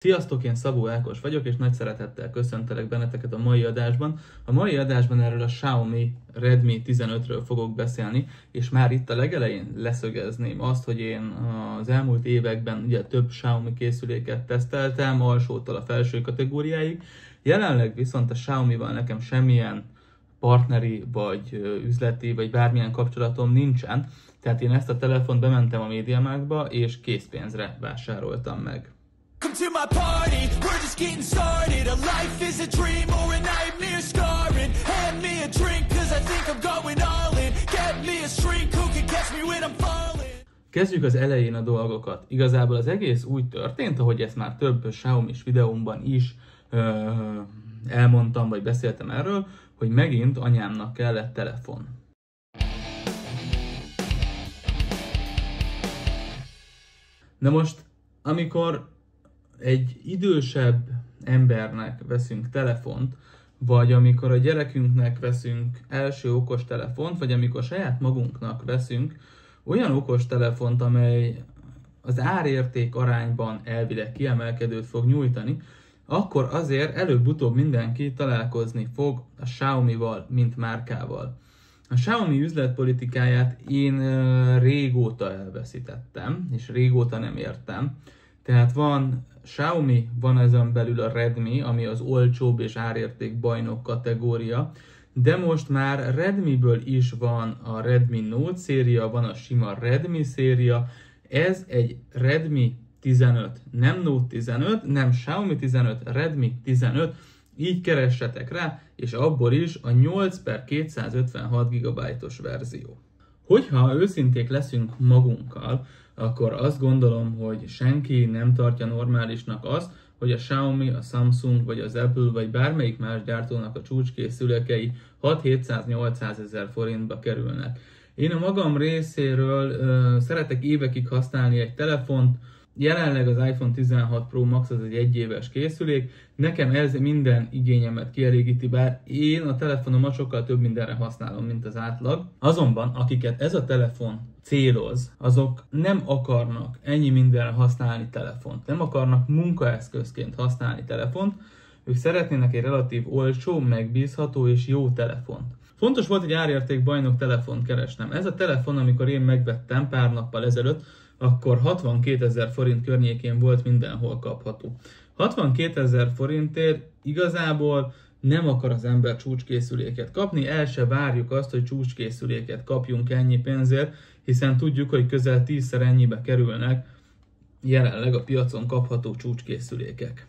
Sziasztok, én Szabó Ákos vagyok, és nagy szeretettel köszöntelek benneteket a mai adásban. A mai adásban erről a Xiaomi Redmi 15-ről fogok beszélni, és már itt a legelején leszögezném azt, hogy én az elmúlt években ugye több Xiaomi készüléket teszteltem, alsótól a felső kategóriáig. Jelenleg viszont a Xiaomi-val nekem semmilyen partneri, vagy üzleti, vagy bármilyen kapcsolatom nincsen, tehát én ezt a telefont bementem a MediaMarktba, és készpénzre vásároltam meg. Come to my party, we're just getting started. A life is a dream or a nightmare scarring. Hand me a drink cause I think I'm going all in. Get me a shrink who can catch me when I'm falling. Kezdjük az elején a dolgokat. Igazából az egész úgy történt, ahogy ezt már több Xiaomi-s videómban is elmondtam, vagy beszéltem erről, hogy megint anyámnak kellett telefon. Na most, amikor egy idősebb embernek veszünk telefont, vagy amikor a gyerekünknek veszünk első okos telefont, vagy amikor saját magunknak veszünk olyan okos telefont, amely az árérték arányban elvileg kiemelkedőt fog nyújtani, akkor azért előbb-utóbb mindenki találkozni fog a Xiaomi-val, mint márkával. A Xiaomi üzletpolitikáját én régóta elveszítettem, és régóta nem értem. Tehát van Xiaomi, van ezen belül a Redmi, ami az olcsóbb és árérték bajnok kategória, de most már Redmiből is van a Redmi Note széria, van a sima Redmi széria, ez egy Redmi 15, nem Note 15, nem Xiaomi 15, Redmi 15, így keressetek rá, és abból is a 8/256 GB-os verzió. Hogyha őszinték leszünk magunkkal, akkor azt gondolom, hogy senki nem tartja normálisnak azt, hogy a Xiaomi, a Samsung, vagy az Apple, vagy bármelyik más gyártónak a csúcskészülékei 600-700-800 ezer forintba kerülnek. Én a magam részéről szeretek évekig használni egy telefont, jelenleg az iPhone 16 Pro Max az egy egyéves készülék, nekem ez minden igényemet kielégíti, bár én a telefonomat sokkal több mindenre használom, mint az átlag. Azonban, akiket ez a telefon céloz, azok nem akarnak ennyi mindenre használni telefont, nem akarnak munkaeszközként használni telefont, ők szeretnének egy relatív olcsó, megbízható és jó telefont. Fontos volt egy árérték bajnok telefont keresnem. Ez a telefon, amikor én megvettem pár nappal ezelőtt, akkor 62 ezer forint környékén volt mindenhol kapható. 62 ezer forintért igazából nem akar az ember csúcskészüléket kapni, el se várjuk azt, hogy csúcskészüléket kapjunk ennyi pénzért, hiszen tudjuk, hogy közel 10-szer ennyibe kerülnek jelenleg a piacon kapható csúcskészülékek.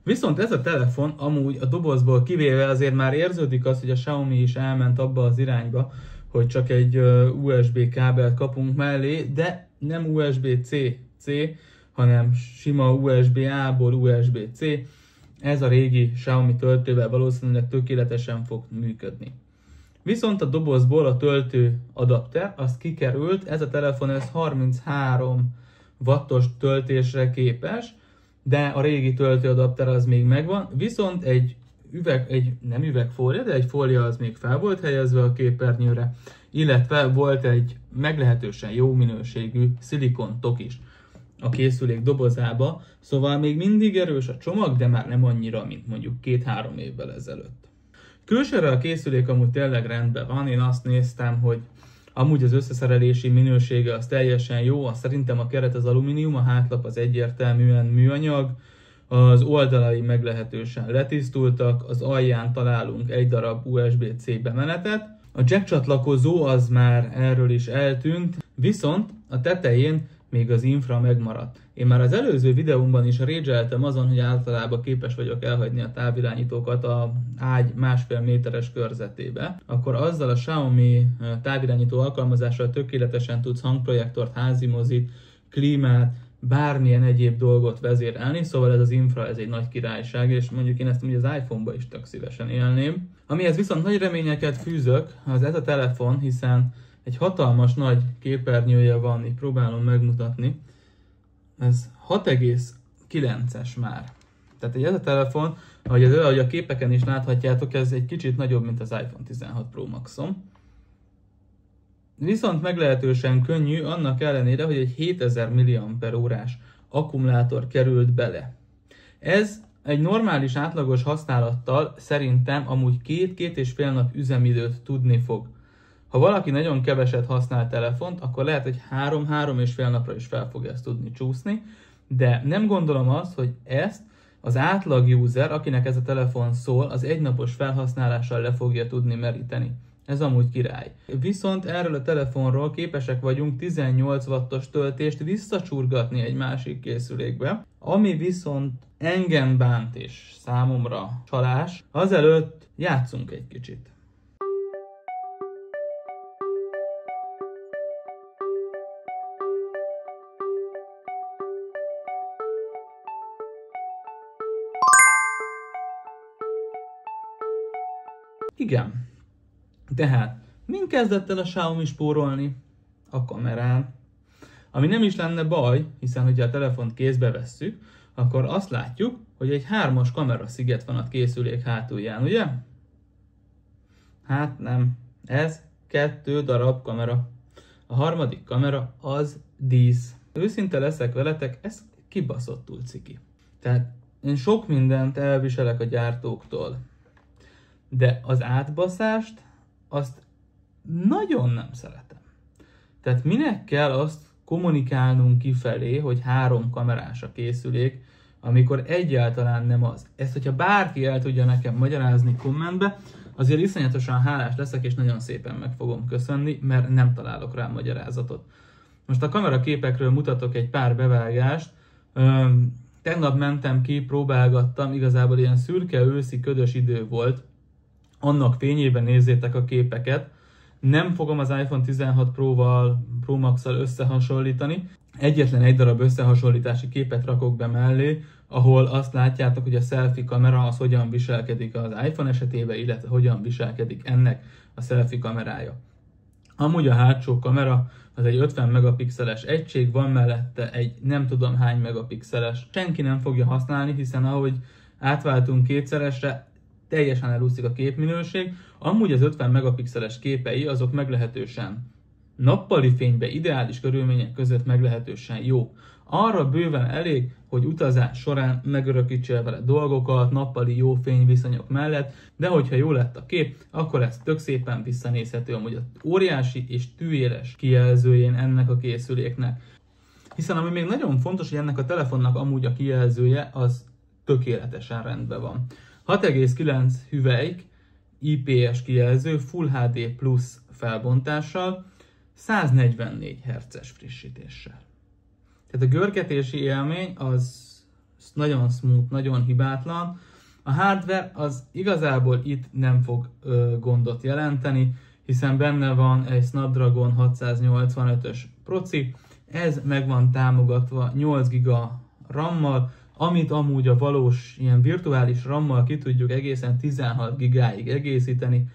Viszont ez a telefon amúgy a dobozból kivéve azért már érződik az, hogy a Xiaomi is elment abba az irányba, hogy csak egy USB kábelt kapunk mellé, de nem USB-C, hanem sima USB-A-ból USB-C. Ez a régi Xiaomi töltővel valószínűleg tökéletesen fog működni. Viszont a dobozból a töltő adapter, az kikerült, ez a telefon ez 33 wattos töltésre képes, de a régi töltőadapter az még megvan, viszont egy nem üvegfólia, de egy fólia az még fel volt helyezve a képernyőre, illetve volt egy meglehetősen jó minőségű szilikontok is a készülék dobozába, szóval még mindig erős a csomag, de már nem annyira, mint mondjuk 2-3 évvel ezelőtt. Külsőre a készülék amúgy tényleg rendben van, én azt néztem, hogy amúgy az összeszerelési minősége az teljesen jó, szerintem a keret az alumínium, a hátlap az egyértelműen műanyag, az oldalai meglehetősen letisztultak, az alján találunk egy darab USB-C bemenetet, a jack csatlakozó az már erről is eltűnt, viszont a tetején még az infra megmaradt. Én már az előző videómban is rage-eltem azon, hogy általában képes vagyok elhagyni a távirányítókat a ágy 1,5 méteres körzetébe, akkor azzal a Xiaomi távirányító alkalmazással tökéletesen tudsz hangprojektort, házimozit, klímát, bármilyen egyéb dolgot vezérelni, szóval ez az infra, ez egy nagy királyság, és mondjuk én ezt az iPhone-ba is tök szívesen élném. Amihez viszont nagy reményeket fűzök, az ez a telefon, hiszen egy hatalmas nagy képernyője van, így próbálom megmutatni. Ez 6,9-es már. Tehát ez a telefon, ahogy a képeken is láthatjátok, ez egy kicsit nagyobb, mint az iPhone 16 Pro Maxom. Viszont meglehetősen könnyű, annak ellenére, hogy egy 7000 mAh akkumulátor került bele. Ez egy normális átlagos használattal szerintem amúgy 2-2,5 nap üzemidőt tudni fog. Ha valaki nagyon keveset használ telefont, akkor lehet, hogy 3-3,5 napra is fel fog ezt tudni csúszni, de nem gondolom azt, hogy ezt az átlag user, akinek ez a telefon szól, az egynapos felhasználással le fogja tudni meríteni. Ez amúgy király. Viszont erről a telefonról képesek vagyunk 18 wattos töltést visszacsurgatni egy másik készülékbe, ami viszont engem bánt és számomra csalás. Azelőtt játszunk egy kicsit. Igen. Tehát, min kezdett el a Xiaomi spórolni? A kamerán. Ami nem is lenne baj, hiszen hogyha a telefont kézbe vesszük, akkor azt látjuk, hogy egy 3-as kamerasziget van a készülék hátulján, ugye? Hát nem. Ez 2 darab kamera. A harmadik kamera az dísz. Őszinte leszek veletek, ez kibaszottul ciki. Tehát én sok mindent elviselek a gyártóktól, de az átbaszást azt nagyon nem szeretem. Tehát minek kell azt kommunikálnunk kifelé, hogy 3 kamerás a készülék, amikor egyáltalán nem az. Ezt, hogyha bárki el tudja nekem magyarázni kommentbe, azért iszonyatosan hálás leszek, és nagyon szépen meg fogom köszönni, mert nem találok rá magyarázatot. Most a kameraképekről mutatok egy pár bevágást. Tegnap mentem ki, próbálgattam, igazából ilyen szürke őszi ködös idő volt. Annak fényében nézzétek a képeket. Nem fogom az iPhone 16 Pro Max-szal összehasonlítani. Egyetlen egy darab összehasonlítási képet rakok be mellé, ahol azt látjátok, hogy a selfie kamera az hogyan viselkedik az iPhone esetében, illetve hogyan viselkedik ennek a selfie kamerája. Amúgy a hátsó kamera az egy 50 megapixeles egység, van mellette egy nem tudom hány megapixeles. Senki nem fogja használni, hiszen ahogy átváltunk 2-szeresre, teljesen elúszik a képminőség. Amúgy az 50 megapixeles képei azok meglehetősen nappali fénybe, ideális körülmények között meglehetősen jó. Arra bőven elég, hogy utazás során megörökítsél vele dolgokat, nappali jó fényviszonyok mellett, de hogyha jó lett a kép, akkor ez tök szépen visszanézhető amúgy az óriási és tűéles kijelzőjén ennek a készüléknek. Hiszen ami még nagyon fontos, hogy ennek a telefonnak amúgy a kijelzője az tökéletesen rendben van. 6,9 hüvelyk, IPS kijelző, Full HD Plus felbontással, 144 Hz-es frissítéssel. Tehát a görgetési élmény az nagyon smooth, nagyon hibátlan. A hardware az igazából itt nem fog gondot jelenteni, hiszen benne van egy Snapdragon 685-ös proci, ez meg van támogatva 8 GB RAM-mal, amit amúgy a valós ilyen virtuális RAM-mal ki tudjuk egészen 16 GB-ig egészíteni.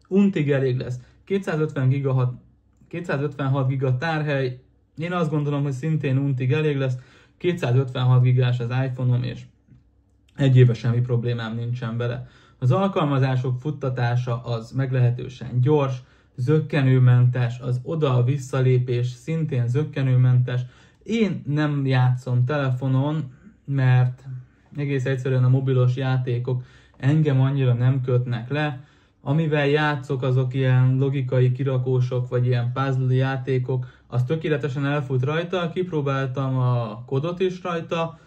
Untig elég lesz. 256 GB tárhely, én azt gondolom, hogy szintén untig elég lesz. 256 GB-s az iPhone-om, és egy éve semmi problémám nincsen vele. Az alkalmazások futtatása az meglehetősen gyors, zökkenőmentes, az oda-visszalépés szintén zökkenőmentes. Én nem játszom telefonon, mert egész egyszerűen a mobilos játékok engem annyira nem kötnek le. Amivel játszok, azok ilyen logikai kirakósok, vagy ilyen puzzle játékok, az tökéletesen elfut rajta, kipróbáltam a kodot is rajta,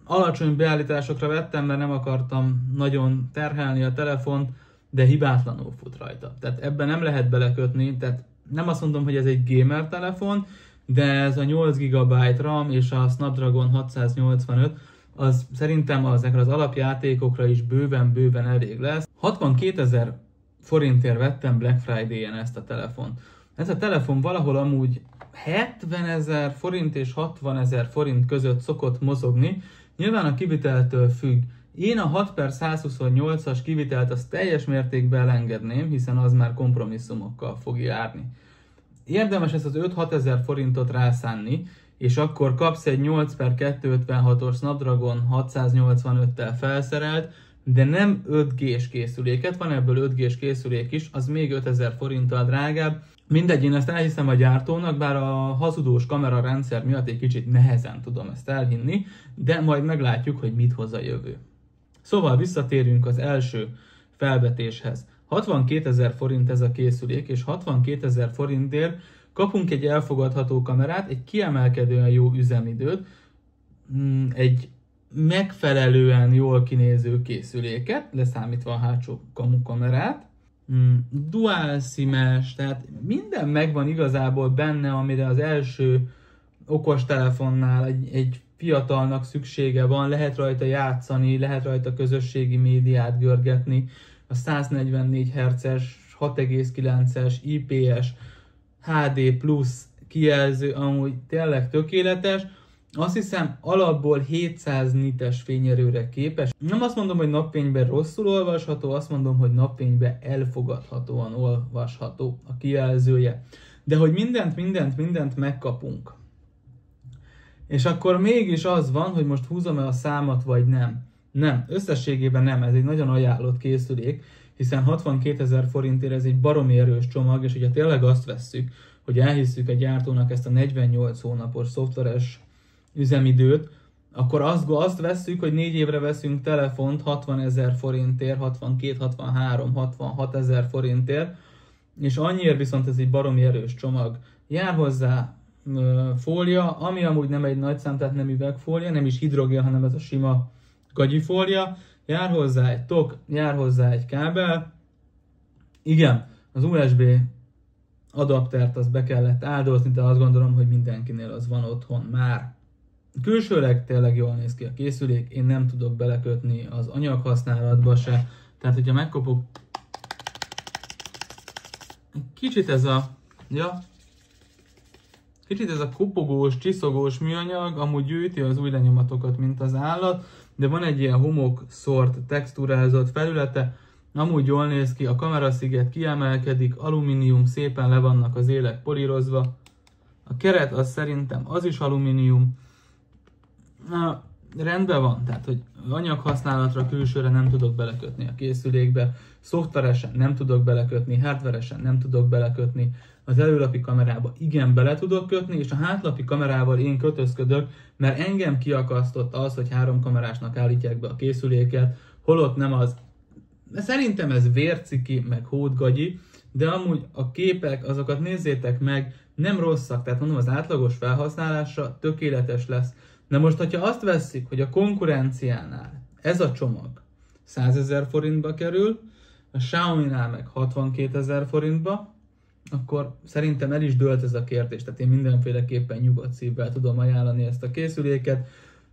alacsony beállításokra vettem, mert nem akartam nagyon terhelni a telefont, de hibátlanul fut rajta. Tehát ebben nem lehet belekötni, tehát nem azt mondom, hogy ez egy gamer telefon, de ez a 8 GB RAM és a Snapdragon 685, az szerintem ezekre az alapjátékokra is bőven elég lesz. 62 000 forintért vettem Black Friday-en ezt a telefont. Ez a telefon valahol amúgy 70 000 forint és 60 000 forint között szokott mozogni. Nyilván a kiviteltől függ. Én a 6/128-as kivitelt azt teljes mértékben elengedném, hiszen az már kompromisszumokkal fog járni. Érdemes ezt az 5-6 000 forintot rászánni, és akkor kapsz egy 8/256-os Snapdragon 685-tel felszerelt, de nem 5G-s készüléket, van ebből 5G-s készülék is, az még 5000 forinttal drágább. Mindegy, én ezt elhiszem a gyártónak, bár a hazudós kamerarendszer miatt egy kicsit nehezen tudom ezt elhinni, de majd meglátjuk, hogy mit hoz a jövő. Szóval visszatérünk az első felvetéshez. 62 000 forint ez a készülék, és 62 000 forintért kapunk egy elfogadható kamerát, egy kiemelkedően jó üzemidőt, egy megfelelően jól kinéző készüléket, leszámítva a hátsó kamerát, dual SIM-es, tehát minden megvan igazából benne, amire az első okostelefonnál egy fiatalnak szüksége van, lehet rajta játszani, lehet rajta közösségi médiát görgetni, a 144 Hz-es, 6,9-es, IPS, HD plusz kijelző, amúgy tényleg tökéletes. Azt hiszem alapból 700 nites fényerőre képes. Nem azt mondom, hogy napfényben rosszul olvasható, azt mondom, hogy napfényben elfogadhatóan olvasható a kijelzője. De hogy mindent megkapunk. És akkor mégis az van, hogy most húzom-e a számat, vagy nem. Nem, összességében nem, ez egy nagyon ajánlott készülék, hiszen 62 000 forintért ez egy baromi erős csomag, és hogyha tényleg azt vesszük, hogy elhisszük a gyártónak ezt a 48 hónapos szoftveres üzemidőt, akkor azt vesszük, hogy 4 évre veszünk telefont 60 000 forintért, 62, 63, 66 000 forintért, és annyiért viszont ez egy baromi erős csomag. Jár hozzá fólia, ami amúgy nem egy nagy szám, tehát nem üvegfólia, nem is hidrogén, hanem ez a sima gagyifólia, jár hozzá egy tok, jár hozzá egy kábel. Igen, az USB adaptert azt be kellett áldozni, de azt gondolom, hogy mindenkinél az van otthon már. Külsőleg tényleg jól néz ki a készülék, én nem tudok belekötni az anyaghasználatba se, tehát hogyha megkopok kicsit ez a kopogós, csiszogós műanyag, amúgy gyűjti az új lenyomatokat, mint az állat, de van egy ilyen homokszort, texturázott felülete, amúgy jól néz ki, a kamerasziget kiemelkedik, alumínium, szépen le vannak az élek polírozva, a keret az szerintem az is alumínium, rendben van, tehát hogy anyaghasználatra külsőre nem tudok belekötni a készülékbe, szoftveresen nem tudok belekötni, hardveresen nem tudok belekötni, az előlapi kamerába igen bele tudok kötni, és a hátlapi kamerával én kötözködök, mert engem kiakasztott az, hogy 3 kamerásnak állítják be a készüléket, holott nem az. Szerintem ez vérciki, meg hódgagyi, de amúgy a képek, azokat nézzétek meg, nem rosszak, tehát mondom, az átlagos felhasználásra tökéletes lesz. Na most, hogyha azt vesszük, hogy a konkurenciánál ez a csomag 100 000 forintba kerül, a Xiaomi-nál meg 62 000 forintba, akkor szerintem el is dőlt ez a kérdés, tehát én mindenféleképpen nyugodt szívvel tudom ajánlani ezt a készüléket,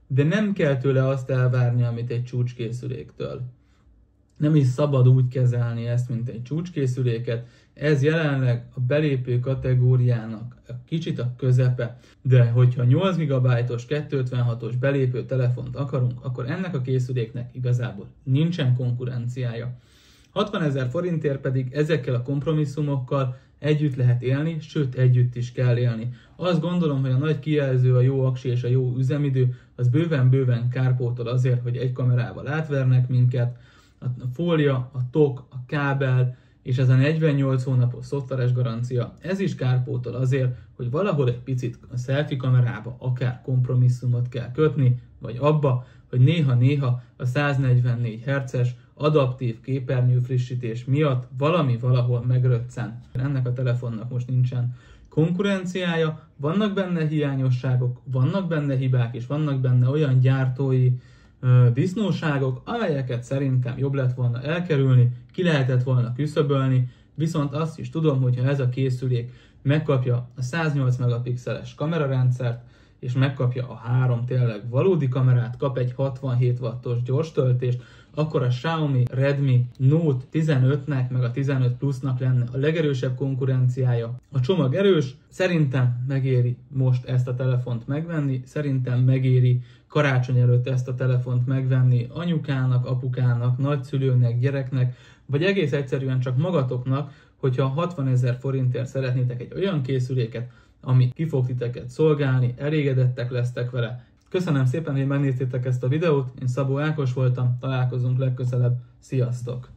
de nem kell tőle azt elvárni, amit egy csúcskészüléktől. Nem is szabad úgy kezelni ezt, mint egy csúcskészüléket, ez jelenleg a belépő kategóriának kicsit a közepe, de hogyha 8 GB-os 256-os belépő telefont akarunk, akkor ennek a készüléknek igazából nincsen konkurenciája. 60 000 forintért pedig ezekkel a kompromisszumokkal együtt lehet élni, sőt együtt is kell élni. Azt gondolom, hogy a nagy kijelző, a jó aksi és a jó üzemidő az bőven kárpótol azért, hogy egy kamerával átvernek minket, a fólia, a tok, a kábel és ez a 48 hónapos szoftveres garancia, ez is kárpótol azért, hogy valahol egy picit a selfie kamerába akár kompromisszumot kell kötni, vagy abba, hogy néha-néha a 144 Hz-es adaptív képernyő frissítés miatt valami valahol megröccen. Ennek a telefonnak most nincsen konkurenciája, vannak benne hiányosságok, vannak benne hibák, és vannak benne olyan gyártói disznóságok, amelyeket szerintem jobb lett volna elkerülni, ki lehetett volna küszöbölni, viszont azt is tudom, hogy ha ez a készülék megkapja a 108 megapixeles kamerarendszert, és megkapja a 3 tényleg valódi kamerát, kap egy 67 wattos gyors töltést, akkor a Xiaomi Redmi Note 15-nek, meg a 15 Plus-nak lenne a legerősebb konkurenciája. A csomag erős, szerintem megéri most ezt a telefont megvenni, szerintem megéri karácsony előtt ezt a telefont megvenni anyukának, apukának, nagyszülőnek, gyereknek, vagy egész egyszerűen csak magatoknak, hogyha 60 000 forintért szeretnétek egy olyan készüléket, ami ki fog titeket szolgálni, elégedettek lesztek vele. Köszönöm szépen, hogy megnéztétek ezt a videót, én Szabó Ákos voltam, találkozunk legközelebb, sziasztok!